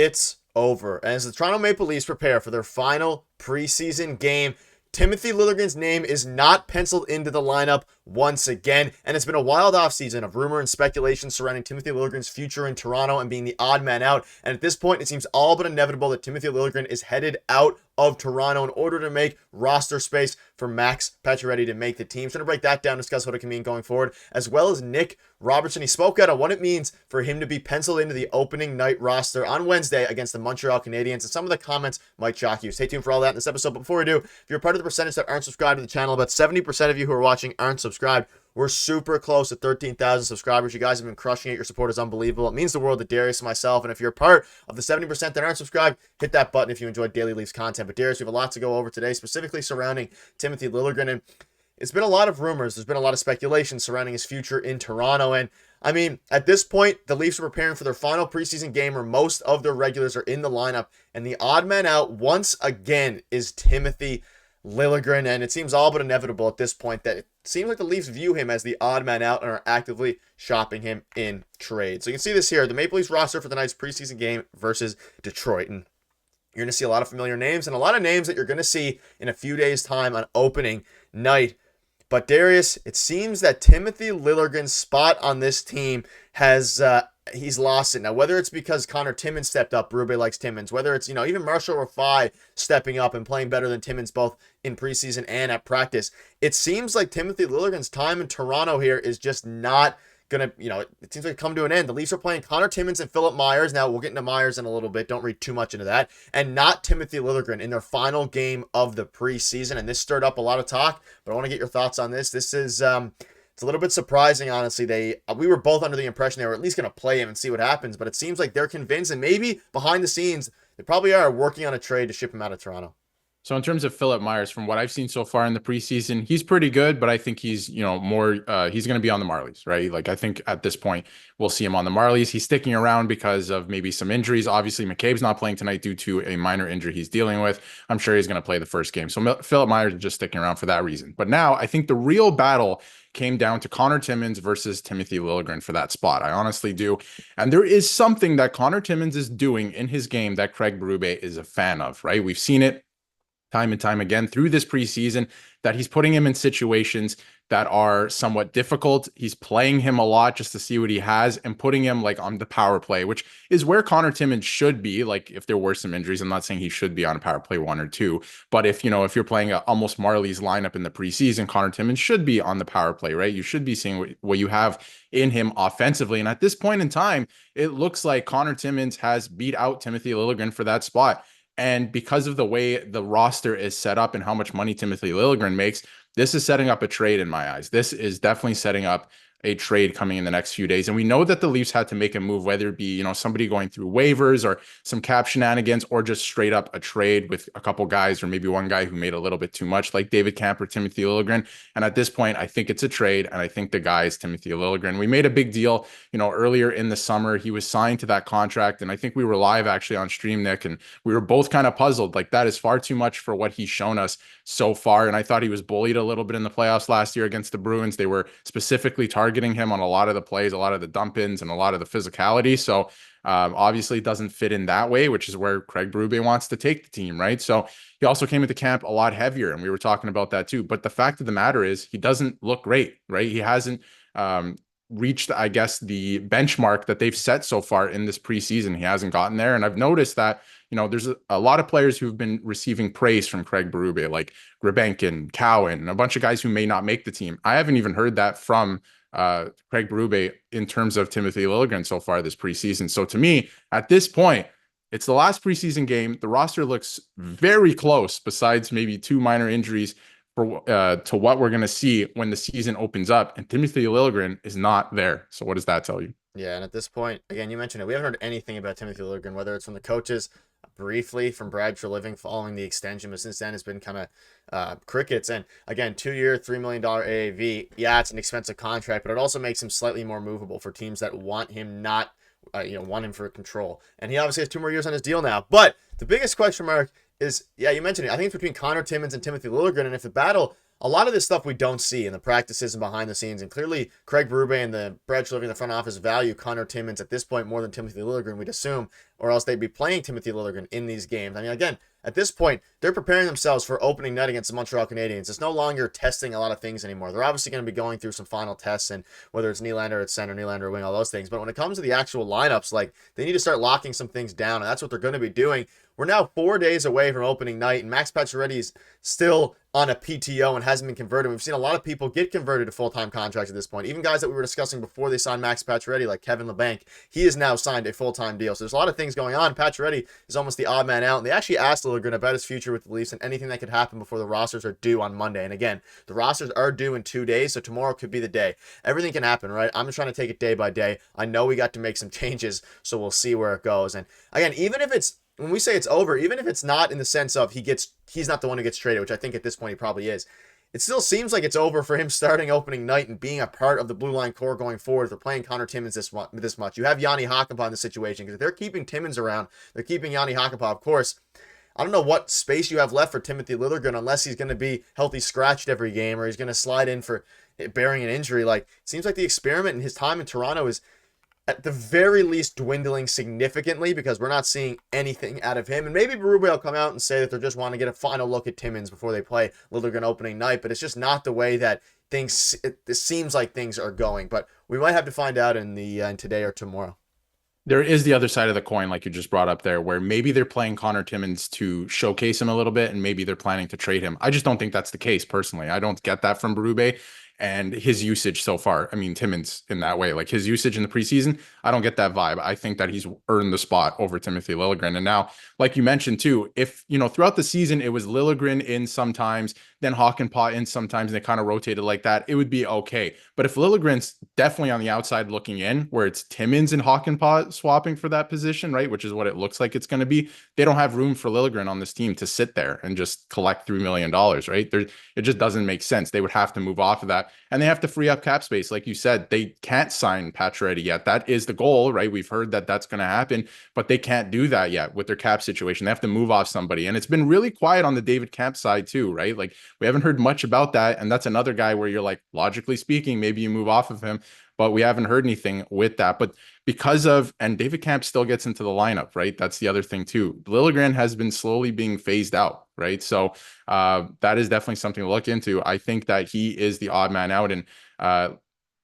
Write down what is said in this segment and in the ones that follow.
it's over. And as the Toronto Maple Leafs prepare for their final preseason game, Timothy Liljegren's name is not penciled into the lineup once again, and it's been a wild offseason of rumor and speculation surrounding Timothy Liljegren's future in Toronto and being the odd man out, and at this point, it seems all but inevitable that Timothy Liljegren is headed out of Toronto in order to make roster space for Max Pacioretty to make the team. So to break that down, discuss what it can mean going forward, as well as Nick Robertson. He spoke out on what it means for him to be penciled into the opening night roster on Wednesday against the Montreal Canadiens, and some of the comments might shock you. Stay tuned for all that in this episode. But before we do, if you're part of the percentage that aren't subscribed to the channel, about 70% of you who are watching aren't subscribed. We're super close to 13,000 subscribers. You guys have been crushing it. Your support is unbelievable. It means the world to Darius and myself. And if you're part of the 70% that aren't subscribed, hit that button if you enjoyed Daily Leafs content. But Darius, we have a lot to go over today, specifically surrounding Timothy Liljegren. And it's been a lot of rumors. There's been a lot of speculation surrounding his future in Toronto. And I mean, at this point, the Leafs are preparing for their final preseason game where most of their regulars are in the lineup. And the odd man out, once again, is Timothy Liljegren, and it seems all but inevitable at this point that it seems like the Leafs view him as the odd man out and are actively shopping him in trade. So you can see this here, the Maple Leafs roster for tonight's preseason game versus Detroit, and you're going to see a lot of familiar names and a lot of names that you're going to see in a few days' time on opening night. But Darius, it seems that Timothy Liljegren's spot on this team has he's lost it now. Whether it's because Connor Timmins stepped up, Berube likes Timmins. Whether it's even Marshall Rafai stepping up and playing better than Timmins both in preseason and at practice. It seems like Timothy Liljegren's time in Toronto here is just not gonna, it seems like come to an end. The Leafs are playing Connor Timmins and Philip Myers. Now we'll get into Myers in a little bit. Don't read too much into that. And not Timothy Liljegren in their final game of the preseason. And this stirred up a lot of talk, but I want to get your thoughts on this. This is it's a little bit surprising, honestly. We were both under the impression they were at least going to play him and see what happens, but it seems like they're convinced, and maybe behind the sscenes, they probably are working on a trade to ship him out of Toronto. So in terms of Philip Myers, from what I've seen so far in the preseason, he's pretty good, but I think he's, more, he's going to be on the Marlies, right? Like, I think at this point, we'll see him on the Marlies. He's sticking around because of maybe some injuries. Obviously, McCabe's not playing tonight due to a minor injury he's dealing with. I'm sure he's going to play the first game. So Philip Myers is just sticking around for that reason. But now I think the real battle came down to Connor Timmins versus Timothy Liljegren for that spot. I honestly do. And there is something that Connor Timmins is doing in his game that Craig Berube is a fan of, right? We've seen it time and time again through this preseason, that he's putting him in situations that are somewhat difficult. He's playing him a lot just to see what he has and putting him like on the power play, which is where Connor Timmins should be. Like, if there were some injuries, I'm not saying he should be on a power play 1 or 2, but if you're playing a almost Marlies lineup in the preseason, Connor Timmins should be on the power play, right? You should be seeing what you have in him offensively. And at this point in time, it looks like Connor Timmins has beat out Timothy Liljegren for that spot. And because of the way the roster is set up and how much money Timothy Liljegren makes, this is setting up a trade in my eyes. This is definitely setting up a trade coming in the next few days. And we know that the Leafs had to make a move, whether it be, somebody going through waivers or some cap shenanigans, or just straight up a trade with a couple guys, or maybe one guy who made a little bit too much, like David Kampf or Timothy Liljegren. And at this point, I think it's a trade. And I think the guy is Timothy Liljegren. We made a big deal, earlier in the summer. He was signed to that contract. And I think we were live actually on stream, Nick, and we were both kind of puzzled. Like, that is far too much for what he's shown us so far. And I thought he was bullied a little bit in the playoffs last year against the Bruins. They were specifically targeting him on a lot of the plays, a lot of the dump-ins, and a lot of the physicality. So obviously it doesn't fit in that way, which is where Craig Berube wants to take the team, right? So he also came into camp a lot heavier, and we were talking about that too. But the fact of the matter is, he doesn't look great, right? He hasn't reached, I guess, the benchmark that they've set so far in this preseason. He hasn't gotten there. And I've noticed that, there's a lot of players who've been receiving praise from Craig Berube, like Grebenkin, Cowan, and a bunch of guys who may not make the team. I haven't even heard that from Craig Berube in terms of Timothy Liljegren so far this preseason. So to me, at this point, it's the last preseason game. The roster looks very close, besides maybe 2 minor injuries, for to what we're going to see when the season opens up. And Timothy Liljegren is not there. So what does that tell you? Yeah, and at this point, again, you mentioned it, we haven't heard anything about Timothy Liljegren, whether it's from the coaches, briefly from Brad Treliving following the extension, but since then it's been kind of crickets. And again, 2-year, $3 million AAV. Yeah, it's an expensive contract, but it also makes him slightly more movable for teams that want him want him for control. And he obviously has 2 more years on his deal now. But the biggest question mark is, yeah, you mentioned it, I think it's between Connor Timmins and Timothy Liljegren. And if the battle, a lot of this stuff we don't see in the practices and behind the scenes. And clearly, Craig Berube and the Brad Treliving in the front office value Connor Timmins at this point more than Timothy Liljegren, we'd assume. or else they'd be playing Timothy Liljegren in these games. I mean, again, at this point, they're preparing themselves for opening night against the Montreal Canadiens. It's no longer testing a lot of things anymore. They're obviously going to be going through some final tests, and whether it's Nylander at center, Nylander at wing, all those things. But when it comes to the actual lineups, like, they need to start locking some things down, and that's what they're going to be doing. We're now 4 days away from opening night, and Max Pacioretty's still on a PTO and hasn't been converted. We've seen a lot of people get converted to full-time contracts at this point. Even guys that we were discussing before they signed Max Pacioretty, like Kevin LeBanc, he has now signed a full-time deal. So there's a lot of things going on. Pacioretty is almost the odd man out, and they actually asked Liljegren about his future with the Leafs and anything that could happen before the rosters are due on Monday. And again, the rosters are due in 2 days, so tomorrow could be the day. Everything can happen, right? I'm just trying to take it day by day. I know we got to make some changes, so we'll see where it goes. And again, even if it's, when we say it's over, even if it's not in the sense of he's not the one who gets traded, which I think at this point he probably is, it still seems like it's over for him starting opening night and being a part of the blue line core going forward. If they're playing Connor Timmins this much, you have Yanni Hakanpää in the situation, because if they're keeping Timmins around, they're keeping Yanni Hakanpää. Of course, I don't know what space you have left for Timothy Liljegren unless he's going to be healthy scratched every game, or he's going to slide in for bearing an injury. Like, it seems like the experiment in his time in Toronto is at the very least dwindling significantly, because we're not seeing anything out of him. And maybe Berube will come out and say that they're just want to get a final look at Timmins before they play Liljegren opening night, but it's just not the way that it seems like things are going. But we might have to find out in today or tomorrow. There is the other side of the coin, like you just brought up there, where maybe they're playing Connor Timmins to showcase him a little bit, and maybe they're planning to trade him. I just don't think that's the case, personally. I don't get that from Berube and his usage so far. I mean, Timmins in that way, like his usage in the preseason, I don't get that vibe. I think that he's earned the spot over Timothy Liljegren. And now, like you mentioned too, if, throughout the season, it was Liljegren in sometimes, then Hakanpää in sometimes, and they kind of rotated like that, it would be okay. But if Liljegren's definitely on the outside looking in, where it's Timmins and Hakanpää swapping for that position, right, which is what it looks like it's going to be, they don't have room for Liljegren on this team to sit there and just collect $3 million, right? It just doesn't make sense. They would have to move off of that. And they have to free up cap space. Like you said, they can't sign Pacioretty yet. That is the goal, right? We've heard that that's going to happen, but they can't do that yet with their cap situation. They have to move off somebody. And it's been really quiet on the David Kampf side too, right? Like, we haven't heard much about that. And that's another guy where you're like, logically speaking, maybe you move off of him, but we haven't heard anything with that. But and David Kampf still gets into the lineup, right? That's the other thing too. Liljegren has been slowly being phased out, right? So that is definitely something to look into. I think that he is the odd man out, and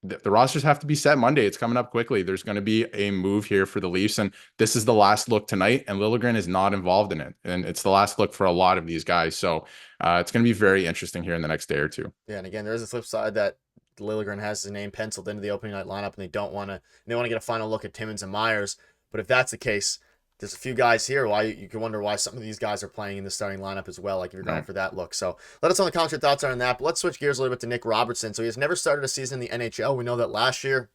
the rosters have to be set Monday. It's coming up quickly. There's going to be a move here for the Leafs, and this is the last look tonight, and Liljegren is not involved in it. And it's the last look for a lot of these guys. So it's going to be very interesting here in the next day or two. Yeah, and again, there's a flip side that Liljegren has his name penciled into the opening night lineup, and they want to get a final look at Timmins and Myers. But if that's the case, there's a few guys here why you can wonder why some of these guys are playing in the starting lineup as well, like if you're going for that look. So let us know in the comments your thoughts are on that. But let's switch gears a little bit to Nick Robertson. So he has never started a season in the NHL. We know that last year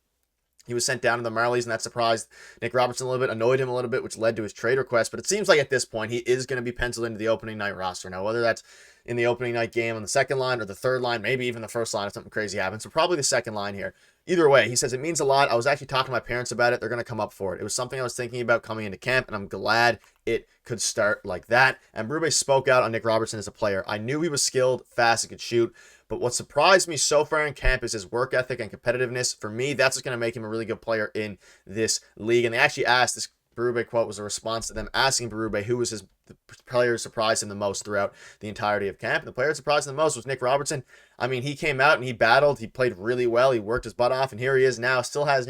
he was sent down to the Marlies, and that surprised Nick Robertson a little bit, annoyed him a little bit, which led to his trade request. But it seems like at this point he is going to be penciled into the opening night roster. Now, whether that's in the opening night game on the second line or the third line, maybe even the first line if something crazy happens, so probably the second line here. Either way, he says it means a lot. I was actually talking to my parents about it. They're going to come up for it. It was something I was thinking about coming into camp, and I'm glad it could start like that. And Berube spoke out on Nick Robertson as a player. I knew he was skilled, fast, and could shoot. But what surprised me so far in camp is his work ethic and competitiveness. For me, that's what's going to make him a really good player in this league. And they actually asked, this Berube quote was a response to them asking Berube who was the player who surprised him the most throughout the entirety of camp. And the player who surprised him the most was Nick Robertson. I mean, he came out and he battled. He played really well. He worked his butt off. And here he is now. Still has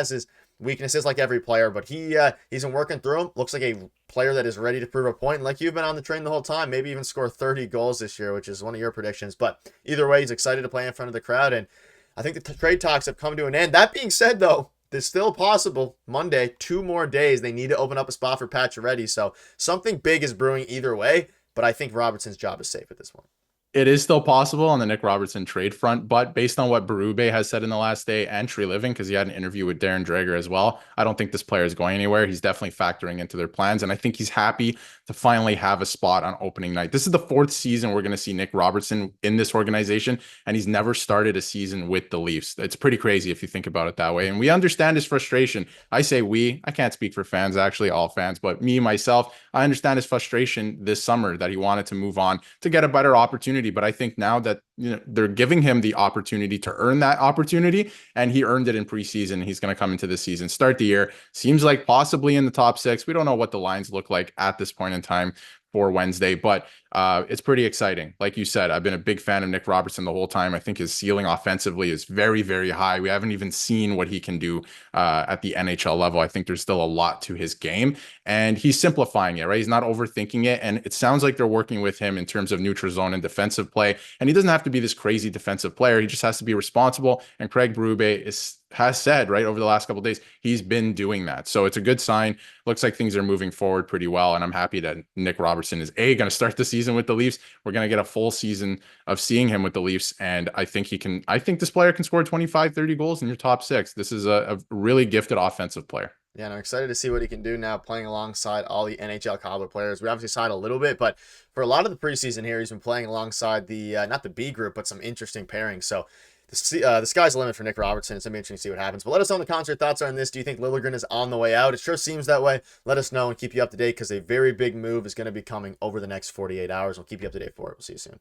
his weaknesses like every player, but he's been working through them. Looks like a player that is ready to prove a point. And like you've been on the train the whole time, maybe even score 30 goals this year, which is one of your predictions. But either way, he's excited to play in front of the crowd. And I think the trade talks have come to an end. That being said, though, there's still possible Monday, 2 more days. They need to open up a spot for Pacioretty. So something big is brewing either way. But I think Robertson's job is safe at this point. It is still possible on the Nick Robertson trade front, but based on what Berube has said in the last day, and Treliving, because he had an interview with Darren Dreger as well, I don't think this player is going anywhere. He's definitely factoring into their plans, and I think he's happy to finally have a spot on opening night. This is the 4th season we're going to see Nick Robertson in this organization, and he's never started a season with the Leafs. It's pretty crazy if you think about it that way, and we understand his frustration. I say we. I can't speak for fans, actually, all fans, but me, myself, I understand his frustration this summer that he wanted to move on to get a better opportunity. But I think now that they're giving him the opportunity to earn that opportunity, and he earned it in preseason. He's going to come into the season, start the year. Seems like possibly in the top 6. We don't know what the lines look like at this point in time for Wednesday, but it's pretty exciting. Like you said, I've been a big fan of Nick Robertson the whole time. I think his ceiling offensively is very, very high. We haven't even seen what he can do at the NHL level. I think there's still a lot to his game, and he's simplifying it, right? He's not overthinking it, and it sounds like they're working with him in terms of neutral zone and defensive play, and he doesn't have to be this crazy defensive player. He just has to be responsible, and Craig Berube has said, right, over the last couple of days, he's been doing that. So it's a good sign. Looks like things are moving forward pretty well, and I'm happy that Nick Robertson is going to start the season with the Leafs. We're going to get a full season of seeing him with the Leafs, and I think this player can score 25, 30 goals in your top 6. This is a really gifted offensive player. Yeah, and I'm excited to see what he can do now playing alongside all the NHL caliber players. We obviously saw it a little bit, but for a lot of the preseason here, he's been playing alongside the, not the B group, but some interesting pairings. So the sky's the limit for Nick Robertson. It's going to be interesting to see what happens. But let us know in the comments your thoughts on this. Do you think Liljegren is on the way out? It sure seems that way. Let us know and keep you up to date because a very big move is going to be coming over the next 48 hours. We'll keep you up to date for it. We'll see you soon.